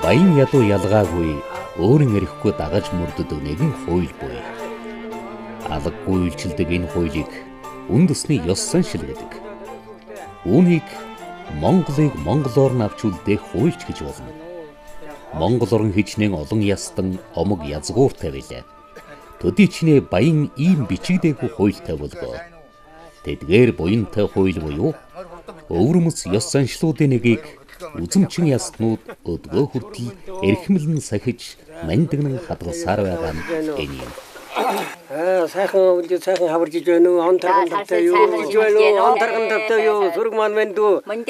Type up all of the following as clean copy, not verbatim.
Баян ядуу ялгаагүй өөрийн эрэхгүй дагаж мөрдөдөг нэгэн хууль буй. Алгаггүй үйлчилдэг энэ хуулийг үнд усны ёс заншил гэдэг. Үүнийг Монголыг монголоор нь авч үлдээх хуульч гэж болно. Монгол орн хичнээн олон ястан омог язгууртай байлаа. Төдий чинээ баян ийм бичигдээгүй хуультай болгоо. Тэдгээр буянтай хууль буюу өвөрмөц ёс заншлуудын нэгийг үзэмчин ястнууд өдгөө хүртэл эрхмэлэн сахиж мандагнан хадгалсаар байгаа нь энэ юм. Сайхан үлдээ сайхан хаварж иж байна уу? Он тарган тавтай юу? Иж байна уу? Он тарган тавтай юу? Сүрэг маань байна дүү. Манд.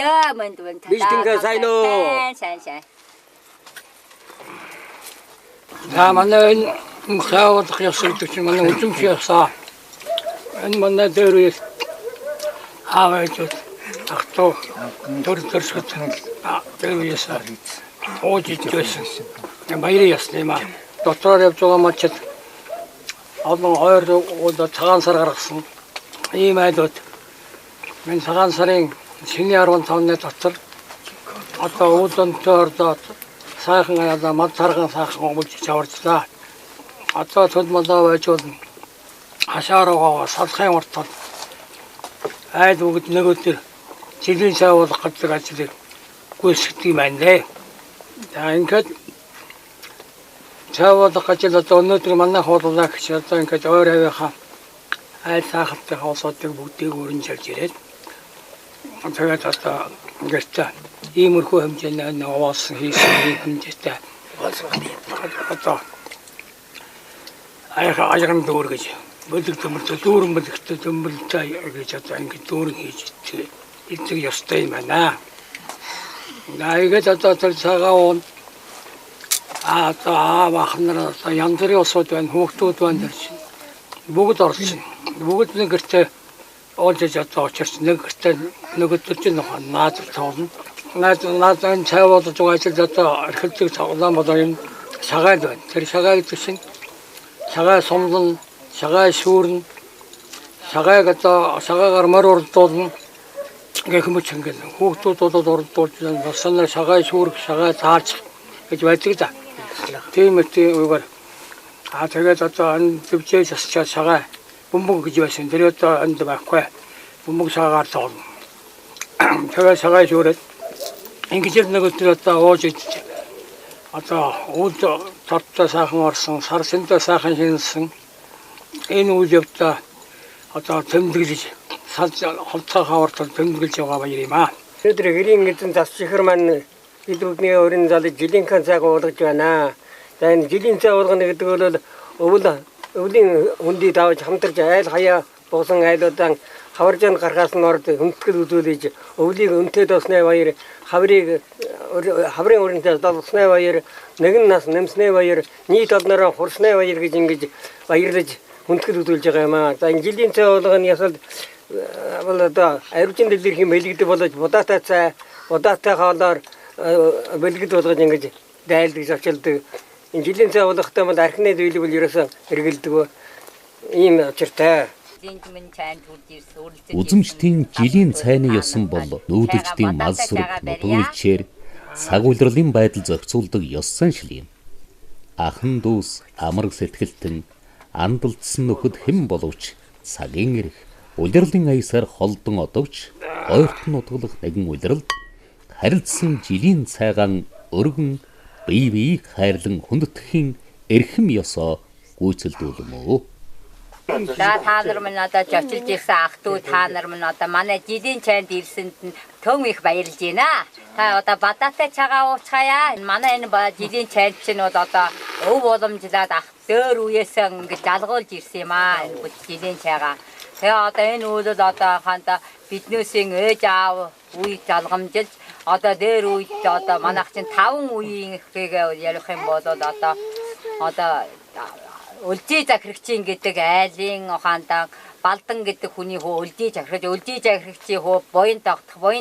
Биштингээ сайн уу? Сайн. За манай энэ саавдах ясдаг чинь манай үзэмч ясаа. Энэ манай дээр үе аваач ахтоо төрсөд дээр үеэсээ оожиж байсан. Баярын ясны маа. Дотроо явж байгаа мачид олон хоёр удаа цагаан сар гаргасан. Ийм айлууд мен цагаан сарын шинэ 15-ны дотор одоо уулантай ордоод сайхан аяда мад тарган сайхан омж чаварчлаа. Одоо төд малаа байж болно. Хашаараа салхын уртад айл бүгд нэг өдөр жилийн саавуулах гэдэг ажлыг гүйцэтгэдэг юм байна лээ. За ингээд цаавуулах ажил одоо өнөөдөр манай хуулаа гэж одоо ингээд өөр авийнхаа айл сахалтай хоосуудыг бүгдийг өрнжэлж ирээд тэгээд одоо ингээд иймэрхүү хэмжээний нуувсан хийсэн хэмжээтэй одоо аяхан дүүр гэж бэлэг төмөртөө дүүрэн бэлэгтэй төмөрлөтэй гэж одоо ингээд дүүрэн хийж идэх ёстой юм байна. Наагээд одоо тэр цагаан махнаар янз бүрийн усуд байна, хүүхдүүд байна чинь бүгд орсон. Бүгд нэг гэртээ олж одоо очирч нэг гэртээ нэг өдөр чинь наад тоолно. Наад энэ цай болж байгаа ажил одоо эрхэлдэг цоглоом болоо юм шагаал байна. Тэр шагаа гэдэг чинь шагаа сумлан, шагаа шүүрэн, шагааг одоо шагаагаар морь урдуулна. Гэх мэт ингээд хүүхдүүд болоод урдуулж баснаа шагаа шүүрэх, шагаа цаалж гэж байдаг да. Тийм үгээр тэгээд одоо энэ төвчээс асчаа шагаа бөмбөг гэж байсан. Тэр одоо энд байхгүй. Бөмбөг шагаагаар тоолно. Тэгээд шагаа шүүрээд ингэж нэг өдөр одоо ууж идэж одоо үл цартаа сайхан орсон, сар сэнтэй сайхан шинсэн энэ үйл явдлаа одоо тэмдэглэж холцоо хавартал тэмдэглэж байгаа баяр юм аа. Өдөр гэрийн эзэн засчихэр маань бидний өрийн залж жилийн цайг уулгаж байна. За энэ жилийн цай уулгана гэдэг бол өвлийн хүндий давж хамтарч айл хаяа буусан айлуудаа хаваржанд гаргаас нь орд хүндэтгэл үзүүлж өвлийг өнтөд осны баяр хаврын өрөнтэй долсны баяр нэгэн нас нэмсны баяр нийт олнороо хурсны баяр гэж ингэж баярлаж хүндэтгэл үзүүлж байгаа юм аа. За энэ жилийн цай уулганы ясал бол одоо ариучин дэлгэрхийн бэлгэдэг болж будаатай цай будаатай хоолоор бэлгэд болгож ингэж дайлдаж авчилдаг. Энэ жилийн цай уулгахтай бол архины зүйлийг бол ерөөсөө хэрэгэлдэг ийм учиртай. Үзэмжтийн жилийн цайны ёсон бол нүүдэлчдийн мал сүрэг нутгуулчээр цаг улирлын байдал зохицуулдаг ёс заншил юм. Ахан дүүс амраг сэтгэлтэн андалдсан нөхөд хэн боловч цагийн эрх улирлын аясаар холдон одовч ойртон нутгалах нэгэн улиралд харилцсан жилийн цайгаан өргөн бие хайрлан хүндэтгэхийн эрхэм ёсоо гүйцэлдүүлмөө. За та нар минь одоо жочилж ирсэн ах トゥ та нар минь одоо манай жилийн чайнд ирсэнд нь төм их баярлж байна. Та одоо бадаатай чагаа уучхаяа. Манай энэ жилийн чайнд чинь бол одоо өв боломжлаад ах дөр үеэсээ ингэж жалгуулж ирсэн юм аа. Энэ жилийн чайгаа. Тэгээ одоо энэ үйл одоо ханда биднээсийн ээж аав үе залгамжилж одоо дээр үед одоо манайх чинь 5 үеийн ихтэйгээ ярих юм бол одоо өлжий захирагчийн гэдэг айлын ухаандан балдан гэдэг хүний хөө өлжий захирагчийн хөө буян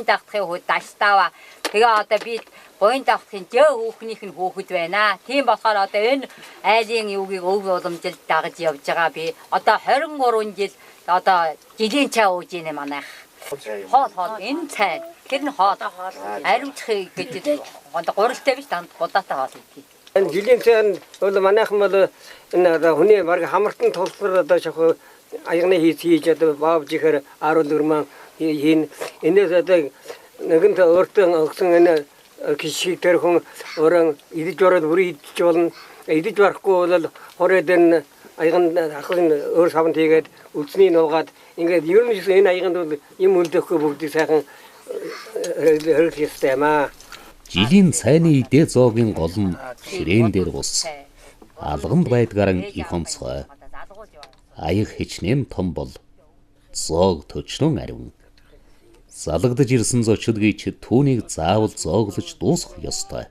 дагтахын хөө даштава. Тэгээ одоо би буян дагтахын жөө хүүхнийх нь хөөхд байна. Тийм болохоор одоо энэ айлын юугийг өв уламжилж дагаж явж байгаа би одоо 23 жил одоо жилийн цай ууж ийнэ манайх. Хоол энэ цай Тэр нь хоол. Ариуцхыг гэж гуралтай биш данд удаатай хоол идэх. Энэ жилийн цаан бол манайхан бол энэ хүний баг хамартан тулсар одоо шахуу аягны хийж одоо баавж ихэр 14 ман хийн энэс одоо нэгэнт өөртөө өгсөн энэ гişиг тэр хүн өөрөө идэж ороод бүрий идэж болно. Идэж барахгүй бол хороод энэ аягн ахын өөр савнд хийгээд үлдсний нуугаад ингээд ер нь энэ аягнд бол юм үлдэхгүй бүгдийг сайхан хөрөх ёстой юм аа. Жилийн цайны идэ зоогийн гол нь ширээн дээр ус. Алганд байдгаар их онцгой. Аяг хичнээн том бол зоог төчнөн ариун. Залгадж ирсэн зочдгийч түүнийг заавал зооглож дуусгах ёстой.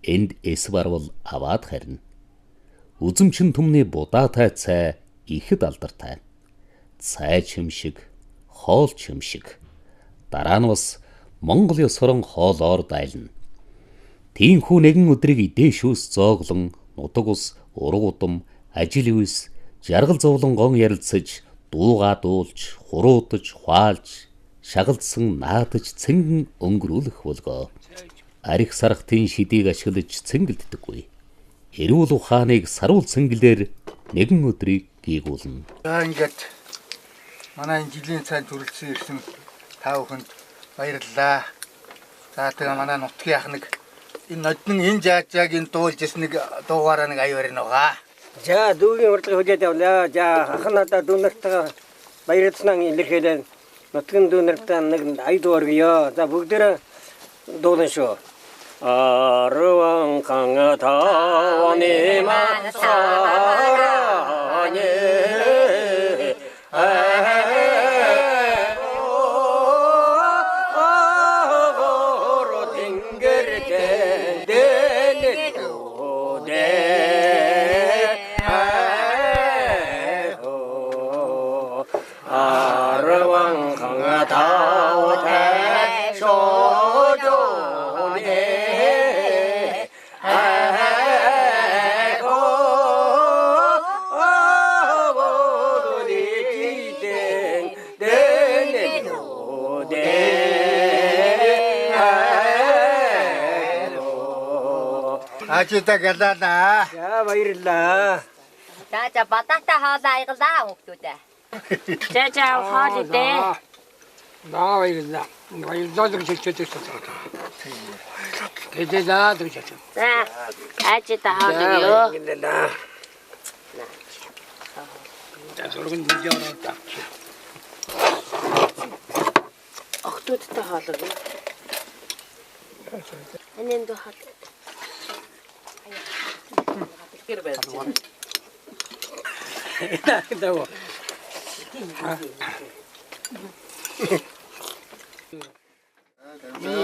Энд эс барвал аваад харна. Үзэмчин түмний будаатай цай ихэд алдартай. Цай чимшиг, хоол чимшиг. Дараа нь бас Монгол ёсорон хоолоор дайлна. Тиймхүү нэгэн өдрийг идээшүүс зооглон, нутаг ус, ураг удам, ажил үйс, жаргал зовлон гон ярилцаж, дуугаа дуулж, хуруудаж, хуайлж, шагалдсан наадаж цэнгэн өнгөрүүлэх болгоо. Арих сархтын шидийг ашиглаж цэнгэлддэггүй. Эрүүл ухааныг саруул цэнгэлээр нэгэн өдрийг гийгүүлнэ. За ингээд манай жилийн цайнд төрөлцсөн ирсэн та бүхэнд баярлалаа. За тэгээ манай нутгийн ах нэг энэ нодны энэ жаажааг энэ дуулж ирсэн нэг дуугаараа нэг аяа барина байгаа. За дүүгийн урдлага хүлээж авлаа. За ахын надад дүүнартаа баярлалаа илэрхийлэн нутгийн дүүнартаа нэг ая дуургая. За бүгдээрээ дуулна шүү. Арван кангатавани мансарани Ачита гэлээ. За баярлалаа. За бататай хоол аяглаа хүүхдүүдээ. За хоол идээ. Наа баярлалаа. Баярлалаа гэж хэлчихэж байна. Гэдэлээ гэж хэлсэн. За ачитай хоол өгөө. Баярлалаа. За зурган видеороо таа. Охтуудтай хоол өгөө. Энэнд хоол. Давай.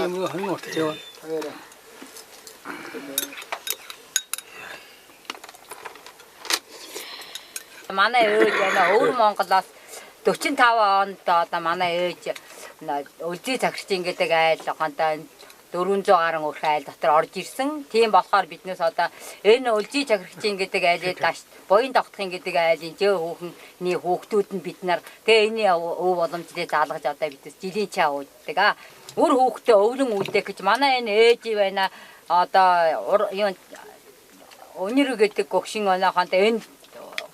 뭐 하는 거 어때요? Манай ээж өвөр Монголоос 45 онд одоо манай ээж үлзий цагирчин гэдэг айл гонтой 400 гаруй өрх айл дотор орж ирсэн. Тийм болохоор биднээс одоо энэ үлзий цагирчин гэдэг айлыг дааш буян тогтохын гэдэг айлын зөө хүүхний хүүхдүүд нь бид нар тэгээ энэ өв боломжтой заалгаж одоо бидээс жилийн чаа ууддаг а. Өөр хүүхдээ өвлөн үлдэх гэж манай энэ ээж байна. Одоо юу өнөр гэдэг гөгшин оноохонд энэ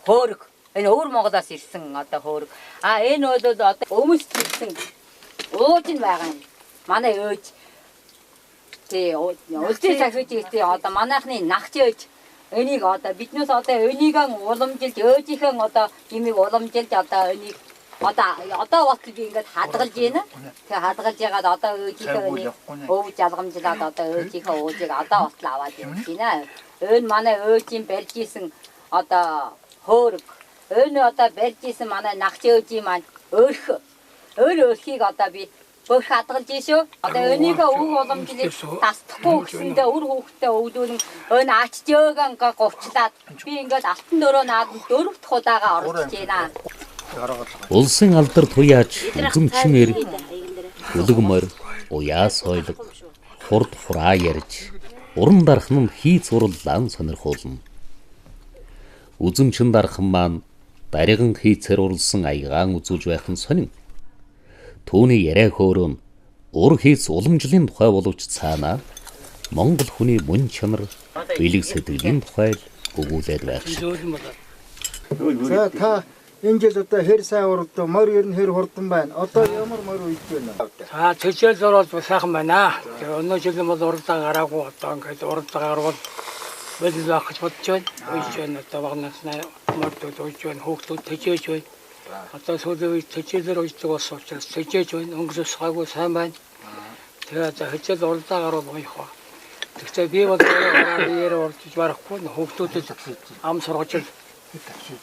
хөөрг энэ өвөр Монголоос ирсэн одоо хөөрг. А энэ бол одоо өмсч ирсэн ууж нь байгаа юм. Манай ээж тий үлзий цагирчин гэдэг одоо манайхны нагч ээж энийг одоо биднээс одоо энийг уламжилж өөжийнхэн одоо имийг уламжилж одоо энийг одоо батл би ингээд хадгалж байна. Тэгээ хадгалж ягаад одоо өөжийнхээ энийг өвж залгамжлаад одоо өөжийнхээ уужийг одоо батл аваад байна. Энэ манай өөжийн барьж исэн одоо хөөрг. Энэ одоо барьж исэн манай нагч өөжийн маань өөрхийг одоо би бүх хадгалж ийшөө. Одоо өнийхөө өв уламжлыг тасдахгүй гэсэндээ өр хүүхдээ өвлүүлэн өн ачжөөгөн говчлаад би ингээд алтан дөрөө нааданд 4 дахь удаага орж байна. Улсын алдар туяаж үзэмчнэр өлөгмөр уяа сойлог хурд хураа ярьж уран дархан нь хий зурлаан сонирхуулна. Үзэмчин дархан маань дариган хийцэр урлсан аягаан үзүүлж байх нь сонин. Түүний яриа хөөрөм Уур хийц уламжлалын тухай боловч цаанаа Монгол хүний мөн чанар, бэлэг сэтгэлийн тухай өгүүлээд байх шиг. зөөлөн болоод. За та энэ жил одоо хэр сайн урд морь ер нь хэр хурдан байна. Одоо ямар морь үйж байна? Төчөөл зурвал сайхан байна. Тэгээ өнөө жилийн бол уралдаа гараагүй одоо ингээд уралдаа гарвал бэлэн байх гэж бодож байна. Үйж байна одоо багнаснаа морьд үйж байна. Хүүхдүүд төчөөж байна. Одоо сүүлийн үед төчөөлөр үйдэг бас учраас төчөөж байна. Өнгөрөөс гайгүй сайн байна. Тэгээ за хэчээл уралдаа гарвал гоёх ба. Тэгвэл би бол яриа урдж барахгүй хүүхдүүдэд ам сургаж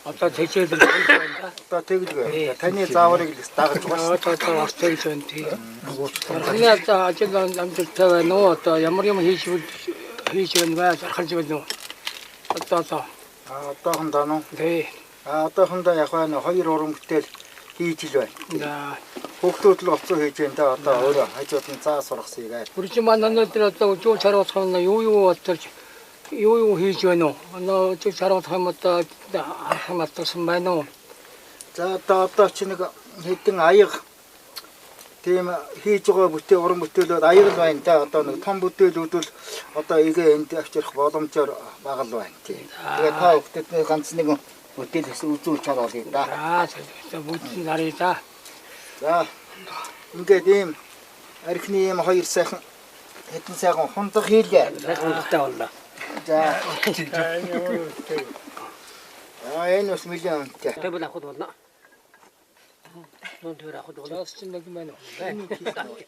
одоо төчөөлөр үйж байна. Одоо тэгэлгүй. Таны зааврыг л дагаж байна. Одоо орцож байна тий. Таны одоо ажил амжилттай байна уу? Одоо ямар юм хийж байна вэ? Харж байна уу? Одоо Одоохондоо нөө. тий. Одоохондоо яг байна 2 уран бүтээл хийж л байна. За Хүүхдүүд л оцоо хийж байна да одоо өөрөө хажууд нь заа сургасан яг. бүржин маань өнөөдөр одоо зүүн чаруулах нь юу бодож юу хийж байна уу? Өнөө зүүн чаруулах юм одоо харах юм атсан байна уу? За одоо чи нэг хэдэн аяга тийм хийж байгаа бүтээл уран бүтээлүүд аяга л байна да одоо нэг том бүтээлүүд бол одоо игээ энд авчрах боломжоор бага л байна тийм. Тэгээ та хүүхдүүдний ганц нэг бүтээлээс үзүүлж чадвал да. За бүгд нарыг да. За ингээд ийм архины ийм 2 сайхан хэдэн сайхан хундах хийлээ. Хундахтай боллоо. За. Энэ бас миллион үнэтэй. Тэбэл авах болно. Нон тэр авах болно. Заас чинь нэг юм байна уу?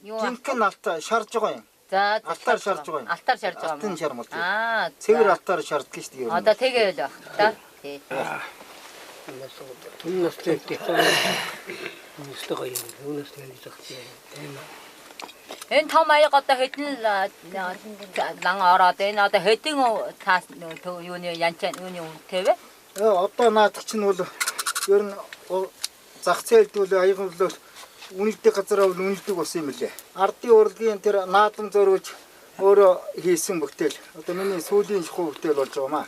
Юу Жинхэнэ алта шарж байгаа юм. за Алтаар шарж байгаа юм. алтаар шарж байгаа Алтын юм. шармал. Аа. Цэвэр алтаар шарддаг шүү дээ. Одоо тэгээ л байх та. Тий. Үнэс тэгтээ. Үнэс гоё юм. Үнэс тэгж захчих. Энэ том аяг одоо хэдэн лан ороод энэ одоо хэдэн таас юуны янчаа юуны үнэтэй вэ? Одоо наадах чинь бол ер нь зах зээлд бол аяг бол үнэлдэг газараа бол үнэлдэг болсон юм лээ. Ардын урлагийн тэр наадам зориулж өөрөө хийсэн бүтээл. Одоо миний сүүлийн шахуу бүтээл болж байгаа маа.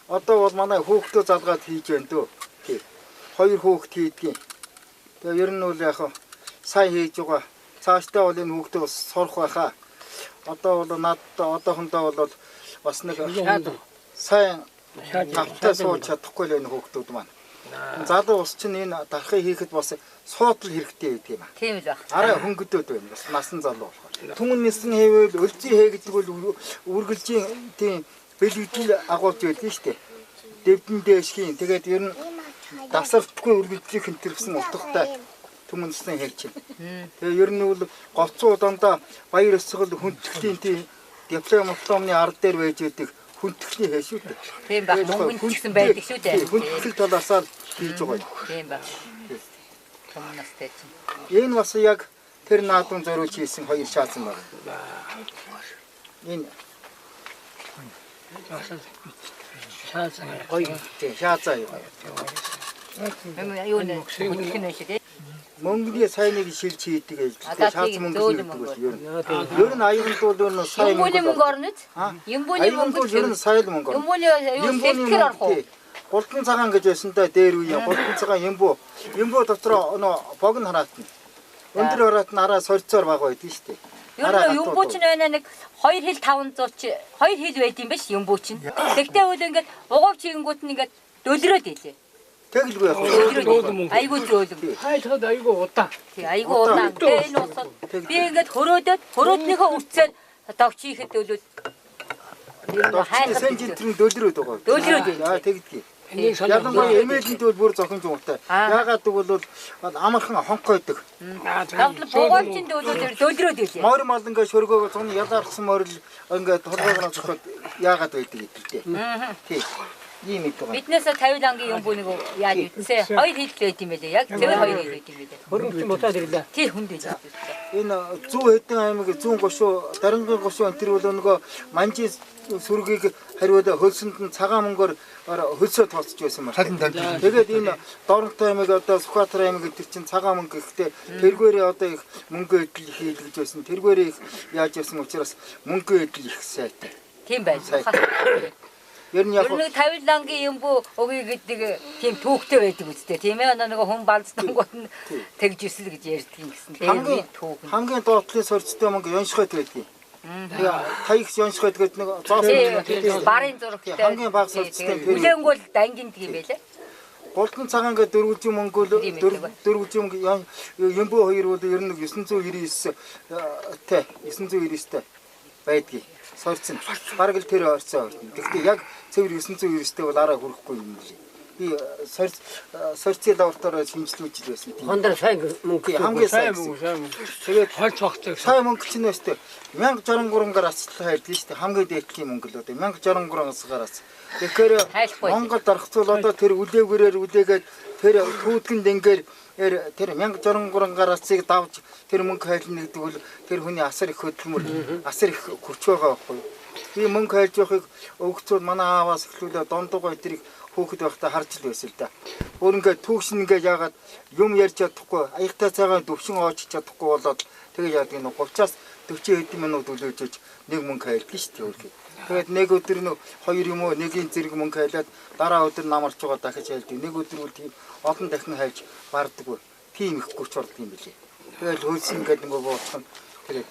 Одоо бол манай хүүхдөө залгаад хийж байна дөө. Тий. 2 хүүхд хийдгийг. Тэгээ ер нь бол яг сайн хийж байгаа. Цаашдаа бол энэ хүүхдөө бас сурах байхаа. Одоо бол надад одоохондоо бол бас нэг сайн тавтай сууж чадахгүй л энэ хүүхдүүд маань. Залуу ус чинь энэ дарахыг хийхэд бас суудл хэрэгтэй байдаг юм аа. Тийм л байх. Арай хөнгөдөөд байна. Бас насан залуу болохоор. Түмэн нисэн хэвэл өлзий хээ гэдэг бол үргэлжийн тийм бэлэгдэл агуулж байдаг шүү дээ. Дэвдэн дэшхийн. Тэгээд ер нь дасалтгүй үргэлжлэх энэ гэсэн утгатай түмэн нисэн хээ чинь. Тэгээ ер нь бол гоцоо дандаа баяр өсгөл хүндтгэлийн тийм дипломны ард дээр байж байдаг хүндтгэхний хээ шүү дээ. Тийм байх. Мөнгөнд гэсэн байдаг шүү дээ. Хүндтгэл талаас нь хийж байгаа. Тийм байх. Коммунистэй чинь. Энэ бас яг тэр наадам зориулж хийсэн 2 шаацсан байна. Энэ Шаацаа гоё тийм шаацаа юу. Юу нэ хүнхэн шиг ээ. Мөнгөний сайныг шилж хийдэг гэж Одоо шаац тийм мөнгө зөөлөн хийдэг мөнгө. гэж ер нь. Ер нь аянд бол ер нь сайн Юмбуны мөнгө мөнгө. орно Аа? ч. Юмбуны мөнгө Ер нь сайн мөнгө. Юмбуны юу сэтгэр орох уу? Голдон цагаан гэж байсантай дээр үе. Голдон цагаан юмбу. Юмбу дотор өнөө богн хараатна. Өндөр хараатна араа сорцоор баг байдаг шүү дээ. Ер нь юмбуу ч нэг 2 хил 500 ч 2 хил байд юм биш юмбуу ч. Тэгтээ үл ингээд угав чингүүд нь ингээд дөлрөөд ийлээ. Тэгэлгүй яг. Айгуу зөөлөм. хайхад айгүй удаа. Тий айгуу удаан. Тэгээ энэ усад би ингээд хөрөөднийхөө үцээр давч хийхэд дөлөд. Дорчны сенжинтрийн дөлрөөд байгаа. Дөлрөөд ийлээ. Аа тэгдгийг. Энийг Ялангуяа эмээлэнд бол бүр зохин жуунтай. Яагаад гэвэл амархан хонхойдог. Давтал бугуйчин дөлрөөд ийлээ. Морь мал ингээ шөргөөгөө цуны ялаарсан морил ингээ толгойгоо зохиод яагаад байдаг гэдэг дээ. Тий. Ийм их байгаа. Биднээс 50 лангийн юмбуу нэг яаж итсэ 2 хил байт юм байлээ. Яг тэр 2 хил байт юм байлээ. Хөрөнгөч мутаад ирлээ. Тэр хүнд ийлээ. Энэ 100 хэдэн аймаг 100 гошуу, дарангийн гошуу энэ тэр бол нөгөө манжи сүргийг хариуд хөлсөнд нь цагаан мөнгөөр хөлсөө тооцож байсан юм. Тэгээд энэ Доронтой аймаг одоо Сүхбаатар аймаг гэдэг чинь цагаан мөнгө гэхдээ тэргээрээ одоо их мөнгө эдэл хийлгэж байсан. Тэргээрээ их яаж байсан учраас мөнгө эдэл их сайтай. Тийм байж. Ер нь яг Нэг 50 лангийн юм бүү өгье гэдэг тийм түүхтэй байдаг үстэй. Тийм ээ нэг хүн балцсангууд нь тэгж өсөл гэж ярьдаг юм гэсэн. хамгийн хамгийн доотлын сорцтой мөнгө Ёншхойд байдгийг. Тэгээ таягч Ёншхойд гэдэг нэг зоос барын зурагтай. хамгийн бага сорцтой тэр. Үлэнгүүл дангийн тийм байлаа. Голдон цагаан гэдэг дөрвөлжин мөнгө дөрвөлжин мөнгө Ямбо 2 бол ер нь 999 тэ 999 байдгийг. Сорц нь бараг л тэр орцоо орно. Гэхдээ яг цэвэр 999-тэй бол араа хүрэхгүй юм лээ. Би сорцын лавртаар шинжилүүлж байсан тийм. Хондар сайн мөнгө хамгийн сайн мөнгө. Тэгээд хол цогцтой. сайн мөнгө чинь өстэй 1063-аар ацлаа хайрлаа шүү дээ. Хамгийн дээдлийн мөнгө л одоо 1063-аас. Тэгэхээр Монгол дархцуул одоо тэр үлээгээрээр үлээгээд тэр түүдгэнд ингээр тэр 1063-аар ацыг давж тэр мөнгө хайлна гэдэг бол тэр хүний асар их хөдөлмөр асар их хүч байгаа байхгүй. Би мөнгө хайлж явахыг өгцөл манай ааваас эхлүүлээ дондогоо тэрийг хөөхд байхдаа харж л байсан л да. Өөр ингээд түүшин ингээд яагаад юм ярьж чадахгүй аягтай цагаан төвшин оож чадахгүй болоод тэгээ яадаг нь 30-аас 40 хэдэн минут үлээж нэг мөнгө хайлдаг шүү дээ. Тэгээд нэг өдөр нөө хоёр юм уу нэгийн зэрэг мөнгө хайлаад дараа өдөр намарч байгаа дахиж хайлдаг. Нэг өдөр үл тийм олон дахин хайлж бардаггүй. Тийм их хүч ордог юм билээ. Тэгээд хөлсөн гэдэг нэг бууцхан тэгээд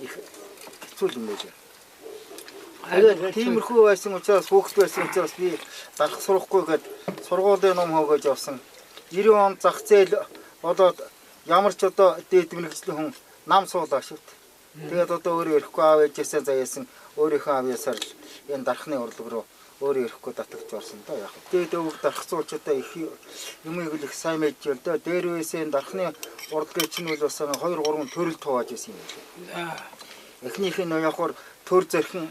их хэцүү юм байлаа. Тиймэрхүү байсан учраас хүүхэд байсан учраас би дарах сурахгүйгээд сургуулийн ном хөөгөөж явсан. 90 он зах зээл болоод ямар ч одоо дээд мэргэжлийн хүн нам суулаа шүү дээ. Тэгээд одоо өөрөө ирэхгүй аав ээжээсээ заяасан өөрийнхөө авьяасаар л энэ дарахны урлаг руу өөрөө ирэхгүй татагч орсон доо яг. Тэгээд өвөг дарах цуучудаа их юмыг л их сайн мэдж байна доо. Дээр үесээ дарахны урлагийн чинь бол бас 2 3 төрөл тувааж байсан юм байна. Эхнийх нь явахаар төр зэрхэн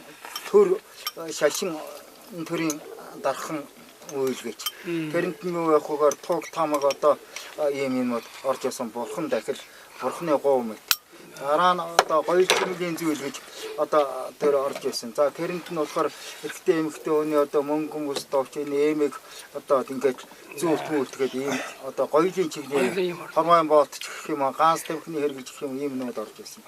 төр шашин төрийн дархан үйлгэж. Тэрэнд нь юу явахаар туг тамаг одоо ийм юмуд орж ирсэн бурхан дахил бурханы гоо мэт. Дараа нь одоо гоё зүйлийн зүйл гэж одоо тэр орж ирсэн. За тэрэнд нь болохоор эрэгтэй эмэгтэй хүний одоо мөнгө хүмүүс довч нэмэг одоо ингээд зүүрт мүлтгээд ийм одоо гоёлын чиглэлийн хормын боолт гэх юм ганц тавхины хэрэглэж гэх юм ийм нүүд орж ирсэн.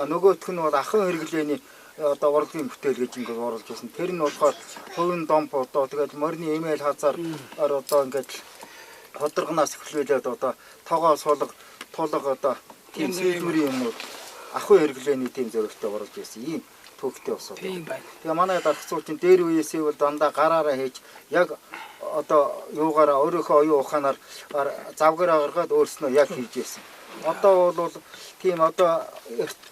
Нөгөөх нь бол ахын хэрэглээний одоо урлагийн бүтээл гэж ингээд оруулж байсан. Тэр нь болохоор хувийн домп одоо тэгээд морины имэйл хазаар одоо ингээд ходрогноос эхлүүлээд одоо тоогоо суулга тулга одоо тийм сэлбэрийн юмнууд ахын хэрэглээний тийм зорилттой оруулж байсан. Ийм төвхтэй усууд. Тэгээ манай дарах цуучин дээр үеэсээ бол дандаа гараараа хийж яг одоо юугаараа өөрийнхөө оюун ухаанаар завгараа гаргаад өөрснөө яг хийж байсан. Одоо бол тийм одоо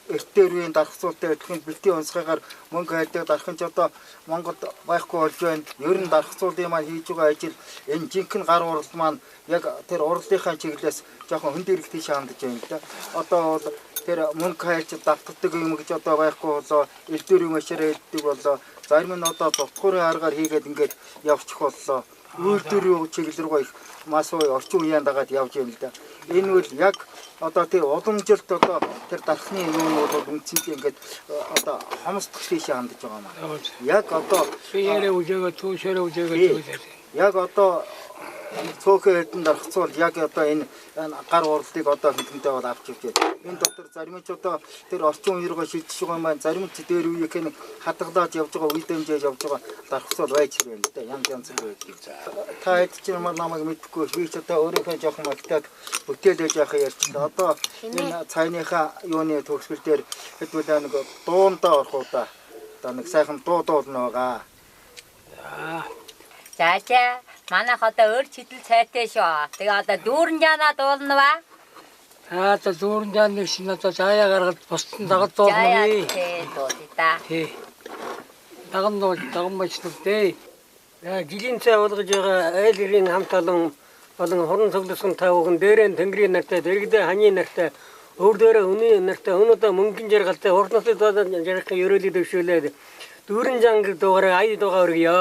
эртээр үеийн дарах цуултай адилхан бэлтийн онцгойгоор мөнгө хайдаг дарахын ч одоо Монголд байхгүй болж байна. Ер нь дарах цуулын маань хийж байгаа ажил энэ жинхэнэ гар урал маань яг тэр урлагийнхаа чиглэлээс жоохон хүн дээрх тийш хандж байна л да. Одоо бол тэр мөнгө хайлж давтдаг юм гэж одоо байхгүй болоо элдвэр юм ашаараа хэлдэг болоо зарим нь одоо дутгуурын аргаар хийгээд ингээд явчих боллоо. Үйлдвэр чиглэл рүү их мас орчин үеийн дагаад явж байна л да. Энэ үл яг одоо тэр уламжилт одоо тэр дархны юм бол үнцэнтэй ингээд одоо хомсдох тийш хандж байгаа маа. Яг одоо биеэрээ үжэгээ түүшээрээ үжэгээ яг одоо цөөхөн хэдэн дарахцуул яг одоо энэ гар уралдыг одоо хилэнтэй бол авч ирж байна. Энэ дотор зарим ч одоо тэр орчин үеийн шилжиж байгаа юм байна. Зарим ч дээр үеийнх нь хадгалаад явж байгаа үе дэмжиж явж байгаа дарахцуул байж байна л да. Янз байдаг. Та хэд ч юм намайг мэдхгүй би ч одоо өөрийнхөө жоохон магтаад бүтээлж яхаа ярьчихлаа. Одоо энэ цайныхаа юуны төгсгөл дээр хэдүүлээ нэг дуундаа орох удаа одоо нэг сайхан дуу дуулна байгаа. За манайх одоо өөр чидэл цайтай шүү. Тэгээ одоо дүүрэн жаана дуулна ба. За дүүрэн жааны шин одоо заяа гаргаад босдон дагад дуулна. Тий дуулъя. Тий. Даган мачнууд дээ. Жилийн цай болгож байгаа айл ирийн хамт олон хорон цугласан тавхан дээрэн тэнгэрийн нартай дэрэгдээ ханы нартай өөр дээрээ өний нартай өнөөдөр мөнгөн жаргалтай уртнасыг доод жаргах ерөөлөд өвшөөлээд дүүрэн жанг дуугараа ай дуугаа өргөё.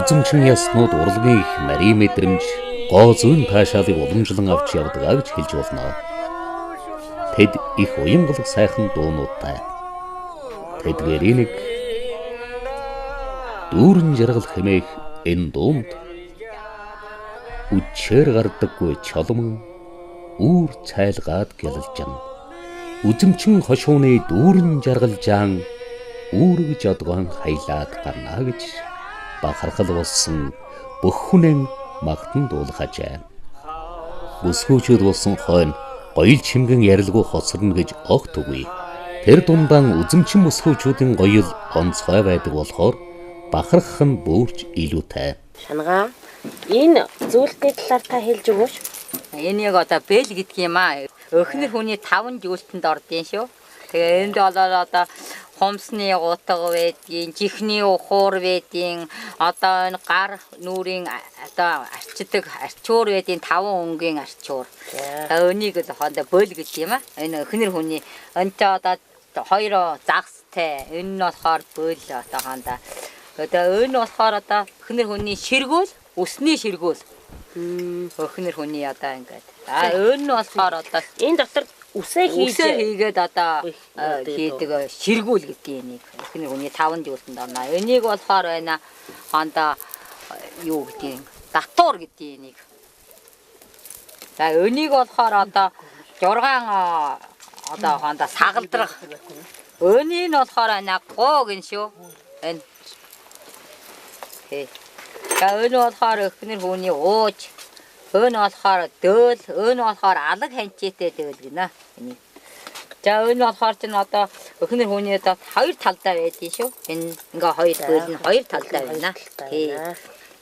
Үзэмчин яснууд урлагийн их нарийн мэдрэмж гоо зүүн таашаалыг уламжлан авч явдаг гэж хэлж болно. Тэд их уянгалаг сайхан дуунуудтай. Тэдгээр нэг дүүрэн жаргал хэмээх энэ дуунд үчээр гардаггүй чолмон үүр цайлгаад гялалжна. Үзэмчин хошууны дүүрэн жаргал жаан үүрэг жодгоон хайлаад гарна гэж бахархал болсон бүх хүнэн магтан дуулахажээ. Бүсгүүчүүд болсон хойно гоёл чимгэн ярилгүй хоцорно гэж огт үгүй. Тэр дундаан үзэмчин бүсгүүчүүдийн гоёл онцгой байдаг болохоор бахархах нь бүрч илүүтэй. Шангаа энэ зүйлтний талаар та хэлж өгөөш. Энийг одоо бэл гэдэг юм аа. Өхнөр хүний 5 зүйлтэнд ордын шүү. Тэгээ энд болоод одоо хомсны утга байдгийн, жихний ухуур байдгийн, одоо энэ гар нүрийн одоо арчдаг арчуур байдгийн 5 өнгийн арчуур. Өнийг л хондоо бөл гэдэг юм аа. Энэ өхнөр хүний энтэй одоо 2 загстай. Энэ нь болохоор бөл одоо хондоо. Одоо энэ болохоор одоо өхнөр хүний ширгүүл, өсний ширгүүл. Өхнөр хүний одоо ингээд. Энэ нь болохоор одоо Энэ дотор үсээ хийгээд одоо хийдэг ширгүүл гэдэг энийг. Өхнөр хүний 5 зүйлтэнд орно. Энийг болохоор байна хондоо юу гэдэг юм. Датуур гэдэг энийг. За энийг болохоор одоо 6 одоо хондоо сагалдрах. Энийг нь болохоор байна гоо гин шүү. Энэ. За энэ болохоор өхнөр хүний ууж. Энэ болохоор дөөл, энэ болохоор алаг ханчээтэй дөөл гинэ. За энэ болохоор ч одоо өхнөр хүний одоо 2 талдаа байдгийн шүү. Энэ ингээ 2 дөөл нь 2 талдаа байна. Тий.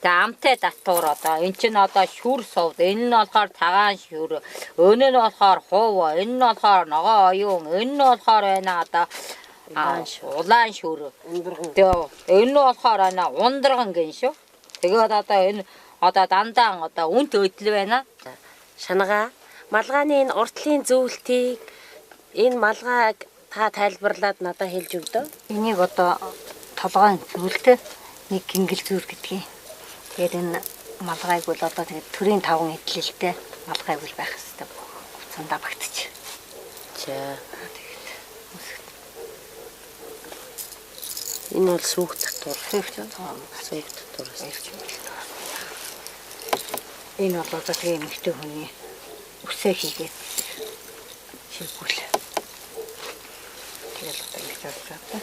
За амтай датуур одоо энэ чинь одоо шүр сувд. Энэ нь болохоор цагаан шүр. Энэ нь болохоор хуув. Энэ нь болохоор ногоо оюун. Энэ нь болохоор байна одоо улаан шүр. Энэ нь болохоор байна ундраган гин шүү. Тэгээд одоо энэ одоо дандаа одоо үнт өдөл байна. Шангаа малгааны энэ уртлын зөвлөлтийг энэ малгааг та тайлбарлаад надад хэлж өгдөө. Энийг одоо толгойн зөвлөлтөө нэг гингэл зүр гэдгийг. Тэгээд энэ малгайг бол одоо тэгээд төрийн 5 эдлэлтэй малгайг бол байх хэрэгтэй. Цундаа багтчих. За. Энэ бол сүх татвар. Сүх татвар. Энэ бол одоо тийм ихтэй хүний үсээ хийгээд шилбүүл. Тэгэл одоо ингэж байна.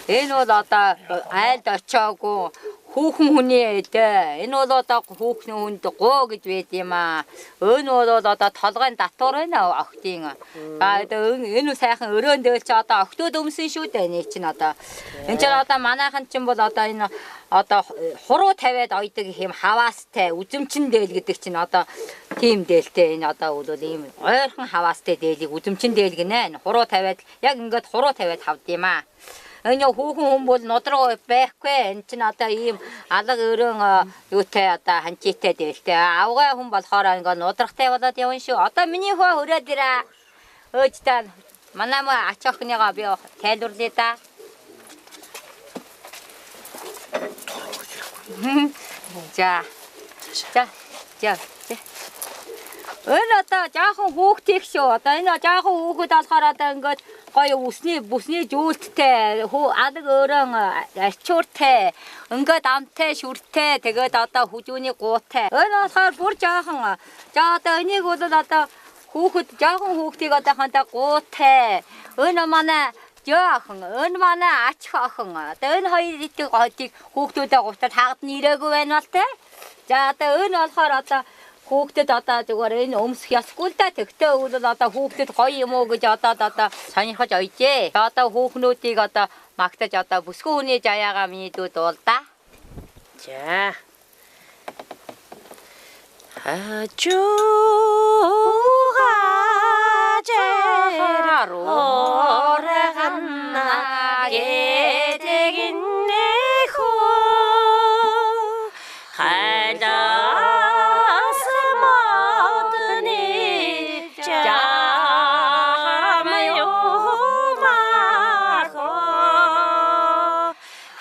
Энэ бол одоо айлд очоогүй хүүхэн хүний эдэ. Энэ бол одоо хүүхний хүнд гоо гэж байд юм аа. Энэ бол одоо толгойн датуур байна охтын. Энэ сайхан өрөөнд дээл чи одоо охтууд өмсөн шүү дээ. Нэг чинь одоо энэ чинь одоо манайхан чинь бол одоо энэ одоо хуруу тавиад ойдог юм хаваастай үзэмчин дээл гэдэг чинь одоо тийм дээлтэй энэ одоо бол ийм ойрхон хаваастай дээлийг үзэмчин дээл гинэ. Хуруу тавиад яг ингээд хуруу тавиад хавд юм аа. Энэ хүүхэн хүн бол нодроо байхгүй. Энэ чинь одоо ийм алга өрөн юутай одоо ханчитай дээлтэй. Авгай хүн болохоор ингээд нудрахтай болоод явна шүү. Одоо миний хөө хүрээд ирээ. Өөж та манай маа ач охиныгоо би тайлбарлая да. За. Энэ одоо жаахан хүүхдийг шүү. Одоо энэ жаахан хүүхэд болохоор одоо ингээд гоё бүсний зүйлттэй алаг өрөн арчууртай ингээд амтай шүртэй тэгээд одоо хүжүүний гуутай. Энэ болохоор бүр жаахан. За одоо энийг бол одоо жаахан хүүхдийг одоо хандаа гуутай. Энэ манай жаахан, энэ манай ач охин. Одоо энэ хоёр идийг хүүхдүүдээ гутад хаагад нь ирээгүй байна бол тэ. За одоо энэ болохоор одоо хүүхдэд одоо зүгээр энэ өмсөх ёсгүй л да. Тэгтээ бол одоо хүүхдэд гоё юм уу гэж одоо сонирхож ойжээ. Одоо хүүхнүүдийг одоо магтаж одоо бүсгүй хүний жаяагаа миний дүү дуулдаа. За. 하주가제를 오래간나 게되겠네고 갈다스 모드니 잠요 마고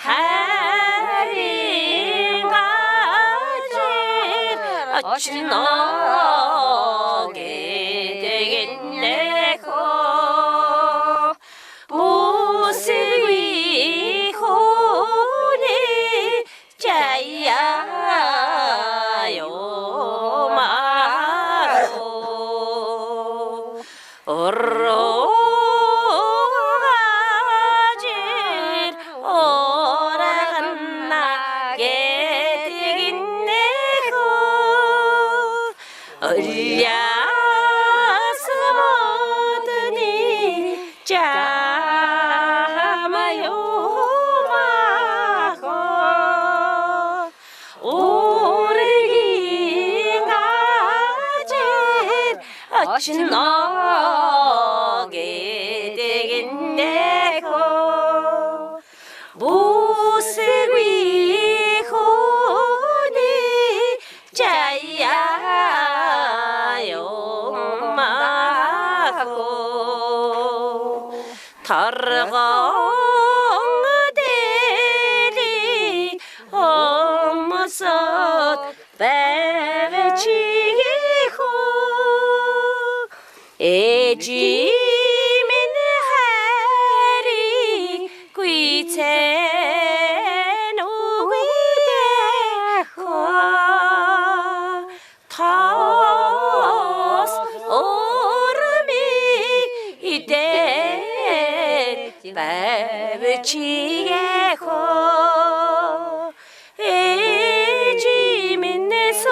하리가지 어찌나게 되겠네고 모습이 혼이 자야요 마고 오로가질 오라간나게 되겠네고 얼려서 모드니 잠아요 마고 오르기가지 어찌 나게 되겠네고 모습이 혼이 자야요 마고 달고들이 엄마서 배치기고 애지면 하리 귀체 노위되고 타스 오름이 이대 배치기고 애지면 내소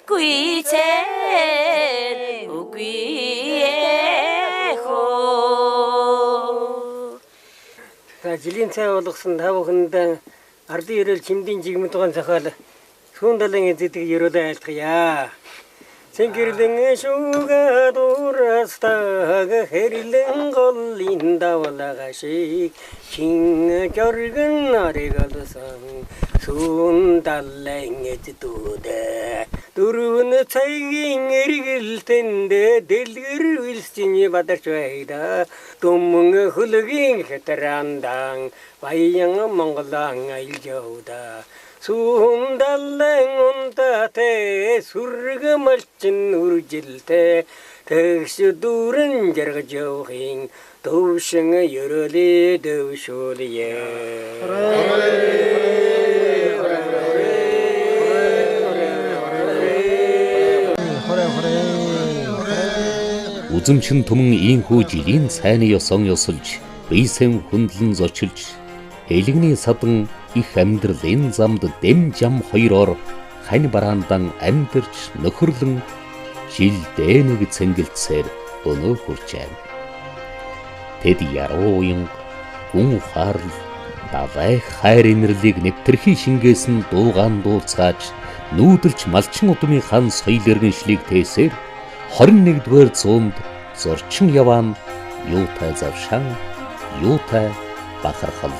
귀체 За жилийн цай болгосон тав хүнд ардын ерөөл чимдийн жигмэн тугаан захаал сүүн далын эзэдэг ерөөлөө айлтгая. Цэнгэрлэн шүүгээ дуурастаг хэрлэн голлин давлагашиг чин жоргэн аригалсан сүүн далын эзэдүүдэ дөрвөн цагийн эргэлтэндэ дэлгэр үлсчиний бадарч байда дүмэн хөлгийн хэтрандан баян монголан айлжоуда сүүн далын унтатэй сүргэмэлчин үржилтэй тэгш дүүрэн жаргаж явахын төвшин ерөөлөө дэвшүүлье. Үзэмчин түмэн ийхүү жилийн цайны ёсон ёсолж, бийсэн хүндлэн зочилж, элэгний садан их амьдрал энэ замд дэм жам хоёроор хань бараандан амьдарч нөхөрлөн жил дэнэг цэнгэлцээр өнөө хүрчээ. Тэд яруу уян гүн ухаарл давай хайр инэрлийг нэвтэрхий шингээс нь дуугаан дуулцгааж нүүдэлж малчин удмынхаа соёл иргэншлийг тээсээр 21-р зуунд зорчин яваан юутай завшаан юутай бахархал